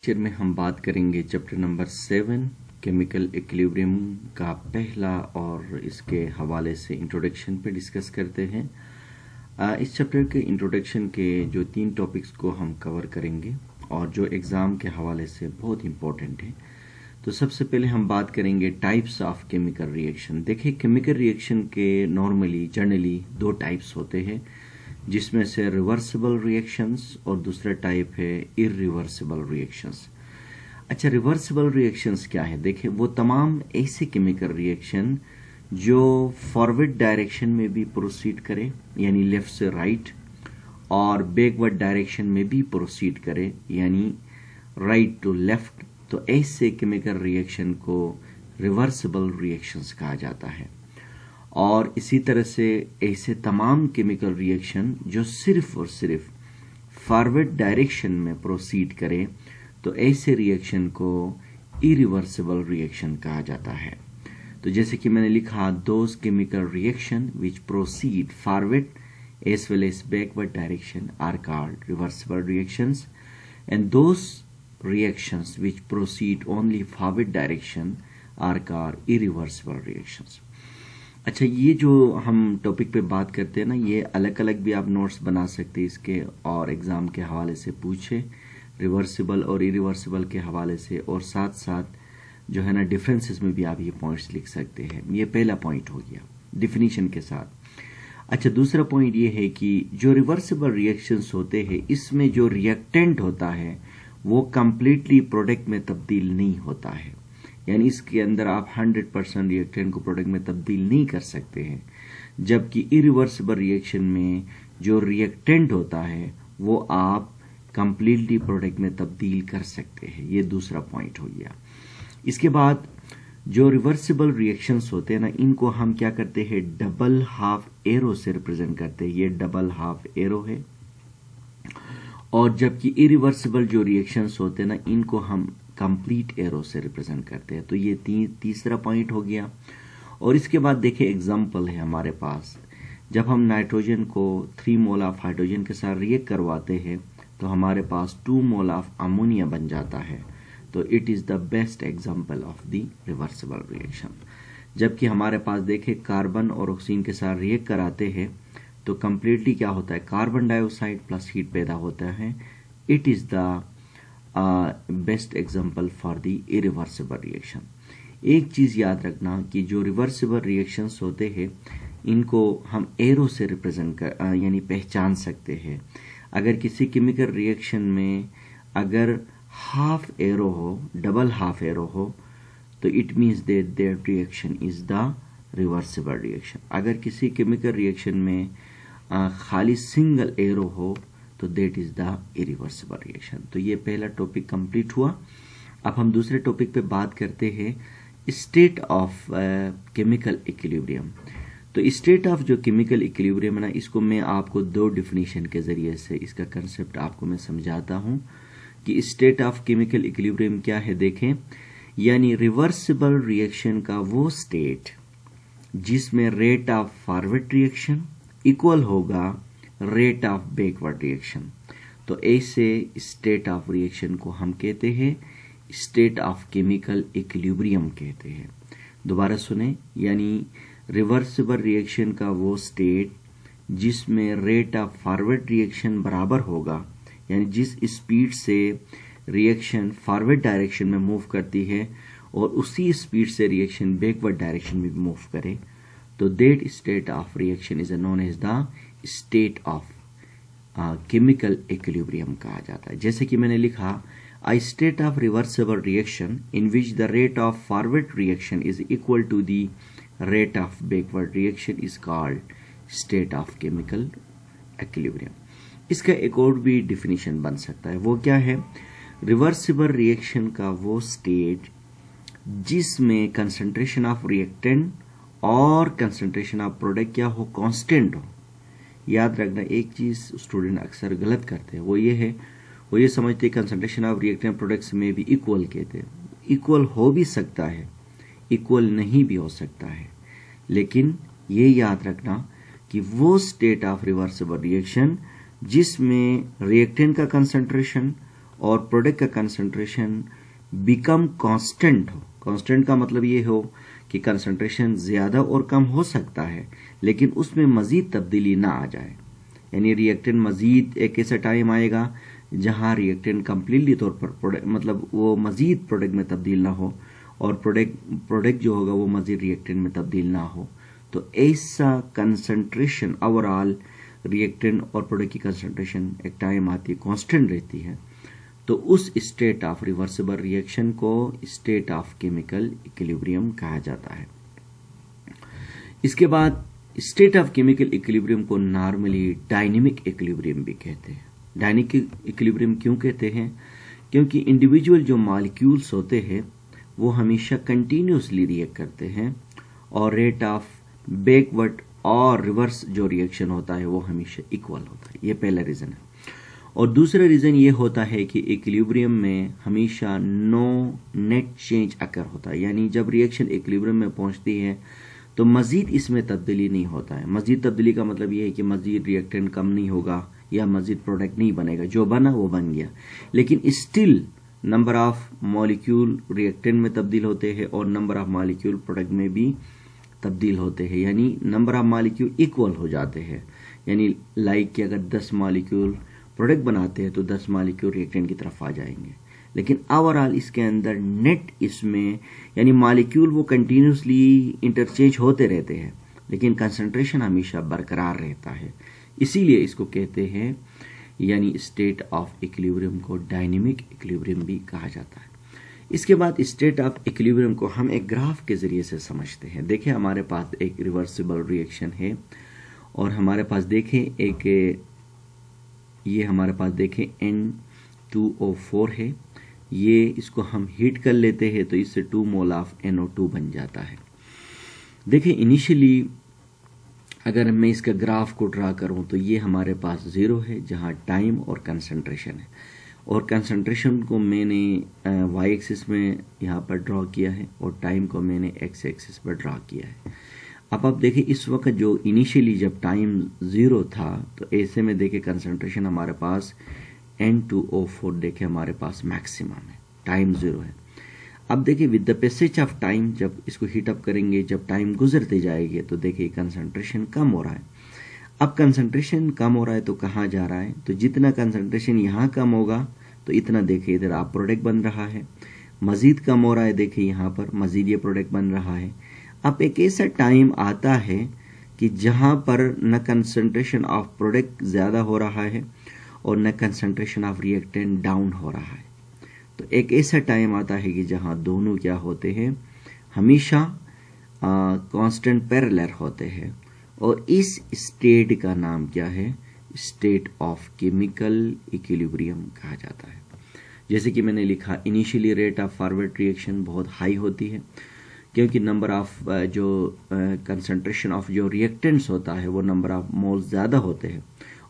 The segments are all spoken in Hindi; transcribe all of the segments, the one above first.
लेक्चर में हम बात करेंगे चैप्टर नंबर 7 केमिकल इक्विलिब्रियम का पहला और इसके हवाले से इंट्रोडक्शन पे डिस्कस करते हैं। इस चैप्टर के इंट्रोडक्शन के जो 3 टॉपिक्स को हम कवर करेंगे और जो एग्ज़ाम के हवाले से बहुत इंपॉर्टेंट है। तो सबसे पहले हम बात करेंगे टाइप्स ऑफ केमिकल रिएक्शन। देखिए, केमिकल रिएक्शन के नॉर्मली जनरली 2 टाइप्स होते हैं, जिसमें से रिवर्सिबल रिएक्शंस और दूसरा टाइप है इरिवर्सिबल रिएक्शंस। अच्छा, रिवर्सिबल रिएक्शंस क्या है? देखिए, वो तमाम ऐसे केमिकल रिएक्शन जो फॉरवर्ड डायरेक्शन में भी प्रोसीड करे, यानी लेफ्ट से राइट, और बैकवर्ड डायरेक्शन में भी प्रोसीड करे, यानी राइट टू लेफ्ट। तो ऐसे केमिकल रिएक्शन को रिवर्सिबल रिएक्शंस कहा जाता है। और इसी तरह से ऐसे तमाम केमिकल रिएक्शन जो सिर्फ और सिर्फ फॉरवर्ड डायरेक्शन में प्रोसीड करें, तो ऐसे रिएक्शन को इरिवर्सिबल रिएक्शन कहा जाता है। तो जैसे कि मैंने लिखा, those chemical reaction which proceed forward as well as backward direction are called reversible reactions, and those reactions which proceed only forward direction are called irreversible reactions। अच्छा, ये जो हम टॉपिक पे बात करते हैं ना, ये अलग अलग भी आप नोट्स बना सकते हैं इसके, और एग्जाम के हवाले से पूछे रिवर्सिबल और इरिवर्सिबल के हवाले से, और साथ साथ जो है ना डिफरेंसेस में भी आप ये पॉइंट्स लिख सकते हैं। ये पहला पॉइंट हो गया डिफिनीशन के साथ। अच्छा, दूसरा पॉइंट ये है कि जो रिवर्सिबल रिएक्शंस होते हैं, इसमें जो रिएक्टेंट होता है वो कंप्लीटली प्रोडक्ट में तब्दील नहीं होता है, यानी इसके अंदर आप 100% रिएक्टेंट को प्रोडक्ट में तब्दील नहीं कर सकते हैं। जबकि इरिवर्सिबल रिएक्शन में जो रिएक्टेंट होता है वो आप कंप्लीटली प्रोडक्ट में तब्दील कर सकते हैं। ये दूसरा पॉइंट हो गया। इसके बाद जो रिवर्सिबल रिएक्शंस होते हैं ना, इनको हम क्या करते हैं, डबल हाफ एरो से रिप्रेजेंट करते हैं। ये डबल हाफ एरो है। और जबकि इरिवर्सिबल जो रिएक्शंस होते हैं ना, इनको हम कंप्लीट एरो से रिप्रेजेंट करते हैं। तो ये तीसरा पॉइंट हो गया। और इसके बाद देखिए, एग्जांपल है हमारे पास, जब हम नाइट्रोजन को 3 मोल ऑफ हाइड्रोजन के साथ रिएक्ट करवाते हैं तो हमारे पास 2 मोल ऑफ अमोनिया बन जाता है। तो it is the best example of the reversible reaction. जबकि हमारे पास देखिए, कार्बन और ऑक्सीजन के साथ रिएक्ट कराते हैं तो कंप्लीटली क्या होता है, कार्बन डाइऑक्साइड प्लस हीट पैदा होता है। It is the best example for the irreversible reaction. एक चीज याद रखना कि जो रिवर्सिबल रिएक्शंस होते हैं, इनको हम एरो से रिप्रेजेंट कर यानी पहचान सकते हैं। अगर किसी केमिकल रिएक्शन में अगर हाफ एरो हो, डबल हाफ एरो हो, तो it means that that reaction is the reversible reaction. अगर किसी केमिकल रिएक्शन में खाली सिंगल एरो हो तो that is the irreversible reaction. तो ये पहला टॉपिक कंप्लीट हुआ। अब हम दूसरे टॉपिक पे बात करते हैं, स्टेट ऑफ केमिकल इक्विलिब्रियम। तो स्टेट ऑफ जो केमिकल इक्विलिब्रियम है ना, इसको मैं आपको 2 डिफिनीशन के जरिए से इसका कंसेप्ट आपको मैं समझाता हूं कि स्टेट ऑफ केमिकल इक्विलिब्रियम क्या है। देखें, यानी रिवर्सिबल रिएक्शन का वो स्टेट जिसमें rate of forward reaction equal होगा रेट ऑफ बैकवर्ड रिएक्शन। तो ऐसे स्टेट ऑफ रिएक्शन को हम कहते हैं स्टेट ऑफ केमिकल इक्विलिब्रियम कहते हैं। दोबारा सुने, यानी रिवर्सिबल रिएक्शन का वो स्टेट जिसमें रेट ऑफ फॉरवर्ड रिएक्शन बराबर होगा, यानी जिस स्पीड से रिएक्शन फॉरवर्ड डायरेक्शन में मूव करती है और उसी स्पीड से रिएक्शन बैकवर्ड डायरेक्शन में भी मूव करे, तो that state of reaction is known as the state of chemical equilibrium कहा जाता है। जैसे कि मैंने लिखा, a state of reversible reaction in which the rate of forward reaction is equal to the rate of backward reaction is called state of chemical equilibrium. इसका एक और भी डिफिनीशन बन सकता है। वो क्या है, रिवर्सिबल रिएक्शन का वो स्टेट जिसमें कंसंट्रेशन ऑफ रिएक्टेंट और कंसंट्रेशन ऑफ प्रोडक्ट क्या हो, कांस्टेंट हो। याद रखना, एक चीज स्टूडेंट अक्सर गलत करते हैं, वो ये समझते हैं कंसंट्रेशन ऑफ रिएक्टेंट प्रोडक्ट्स में भी इक्वल कहते हैं। इक्वल हो भी सकता है, इक्वल नहीं भी हो सकता है, लेकिन ये याद रखना कि वो स्टेट ऑफ रिवर्सिबल रिएक्शन जिसमें रिएक्टेंट का कंसंट्रेशन और प्रोडक्ट का कंसंट्रेशन बिकम कांस्टेंट हो। कांस्टेंट का मतलब ये हो कि कंसंट्रेशन ज्यादा और कम हो सकता है लेकिन उसमें मजीद तब्दीली ना आ जाए, यानी रिएक्टेंट मजीद एक ऐसा टाइम आएगा जहां रिएक्टेंट कंप्लीटली तौर पर मतलब वो मजीद प्रोडक्ट में तब्दील ना हो और प्रोडक्ट जो होगा वो मजीद रिएक्टेंट में तब्दील ना हो। तो ऐसा कंसंट्रेशन ओवरऑल रिएक्टेंट और प्रोडक्ट की कंसंट्रेशन एक टाइम आती है कांस्टेंट रहती है, तो उस स्टेट ऑफ रिवर्सिबल रिएक्शन को स्टेट ऑफ केमिकल इक्विलिब्रियम कहा जाता है। इसके बाद स्टेट ऑफ केमिकल इक्विलिब्रियम को नॉर्मली डायनेमिक इक्विलिब्रियम भी कहते हैं। डायनेमिक इक्विलिब्रियम क्यों कहते हैं? क्योंकि इंडिविजुअल जो मॉलिक्यूल्स होते हैं वो हमेशा कंटिन्यूसली रिएक्ट करते हैं और रेट ऑफ बैकवर्ड और रिवर्स जो रिएक्शन होता है वो हमेशा इक्वल होता है। ये पहला रीजन है। और दूसरा रीजन ये होता है कि इक्विलिब्रियम में हमेशा नो नेट चेंज अकर होता है, यानी जब रिएक्शन इक्विलिब्रियम में पहुंचती है तो मजीद इसमें तब्दीली नहीं होता है। मजीद तब्दीली का मतलब ये है कि मजीद रिएक्टेंट कम नहीं होगा या मजीद प्रोडक्ट नहीं बनेगा, जो बना वो बन गया, लेकिन still number of molecule reactant में तब्दील होते हैं और नंबर ऑफ मॉलिक्यूल प्रोडक्ट में भी तब्दील होते हैं, यानी नंबर ऑफ मॉलिक्यूल इक्वल हो जाते हैं। यानी लाइक कि अगर 10 मॉलिक्यूल प्रोडक्ट बनाते हैं तो 10 मॉलिक्यूल रिएक्टेंट की तरफ आ जाएंगे, लेकिन ओवरऑल इसके अंदर नेट इसमें यानी मॉलिक्यूल वो कंटिन्यूसली इंटरचेंज होते रहते हैं लेकिन कंसंट्रेशन हमेशा बरकरार रहता है, इसीलिए इसको कहते हैं यानी स्टेट ऑफ इक्विलिब्रियम को डायनेमिक इक्विलिब्रियम भी कहा जाता है। इसके बाद स्टेट ऑफ इक्विलिब्रियम को हम एक ग्राफ के जरिए से समझते हैं। देखिए हमारे पास एक रिवर्सिबल रिएक्शन है और हमारे पास देखें एक ये हमारे पास देखें N2O4 है, ये इसको हम हीट कर लेते हैं तो इससे 2 मोल ऑफ NO2 बन जाता है। देखिए इनिशियली अगर मैं इसका ग्राफ को ड्रा करूं तो ये हमारे पास 0 है जहां टाइम और कंसंट्रेशन है, और कंसंट्रेशन को मैंने y एक्सिस में यहाँ पर ड्रॉ किया है और टाइम को मैंने x एक्सिस पर ड्रॉ किया है। अब आप देखिए इस वक्त जो इनिशियली जब टाइम 0 था तो ऐसे में देखिए कंसंट्रेशन हमारे पास N2O4 देखिए हमारे पास मैक्सिमम है, टाइम 0 है। अब देखिए with the passage of time जब इसको हीट अप करेंगे, जब टाइम गुजरते जाएंगे तो देखिए कंसंट्रेशन कम हो रहा है। अब कंसंट्रेशन कम हो रहा है तो कहाँ जा रहा है? तो जितना कंसंट्रेशन यहाँ कम होगा तो इतना देखिए इधर आप प्रोडक्ट बन रहा है, मजीद कम हो रहा है देखिए यहाँ पर मजीद ये प्रोडक्ट बन रहा है। अब एक ऐसा टाइम आता है कि जहाँ पर न कंसंट्रेशन ऑफ प्रोडक्ट ज़्यादा हो रहा है और न कंसंट्रेशन ऑफ रिएक्टेंट डाउन हो रहा है। तो एक ऐसा टाइम आता है कि जहाँ दोनों क्या होते हैं, हमेशा कांस्टेंट पैरेलल होते हैं, और इस स्टेट का नाम क्या है? स्टेट ऑफ केमिकल इक्विलिब्रियम कहा जाता है। जैसे कि मैंने लिखा initially rate of forward reaction बहुत हाई होती है क्योंकि नंबर ऑफ जो कंसंट्रेशन ऑफ जो रिएक्टेंट्स होता है वो नंबर ऑफ मोल्स ज़्यादा होते हैं,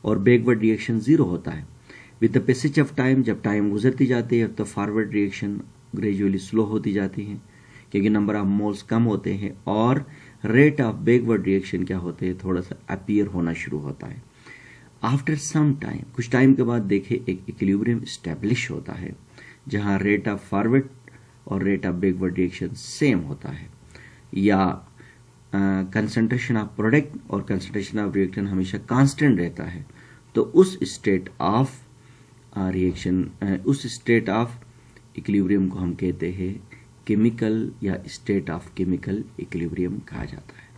और बैकवर्ड रिएक्शन 0 होता है। With the passage of time जब टाइम गुजरती जाती है तो फॉरवर्ड रिएक्शन ग्रेजुअली स्लो होती जाती है क्योंकि नंबर ऑफ मोल्स कम होते हैं, और रेट ऑफ बैकवर्ड रिएक्शन क्या होते हैं? थोड़ा सा अपीयर होना शुरू होता है। आफ्टर सम टाइम कुछ टाइम के बाद देखिए एक इक्विलिब्रियम स्टैब्लिश होता है जहां रेट ऑफ फॉरवर्ड और rate of backward reaction same होता है, या कंसंट्रेशन ऑफ प्रोडक्ट और कंसंट्रेशन ऑफ रिएक्टेंट हमेशा कांस्टेंट रहता है। तो उस स्टेट ऑफ रिएक्शन उस स्टेट ऑफ इक्विलिब्रियम को हम कहते हैं केमिकल या स्टेट ऑफ केमिकल इक्विलिब्रियम कहा जाता है।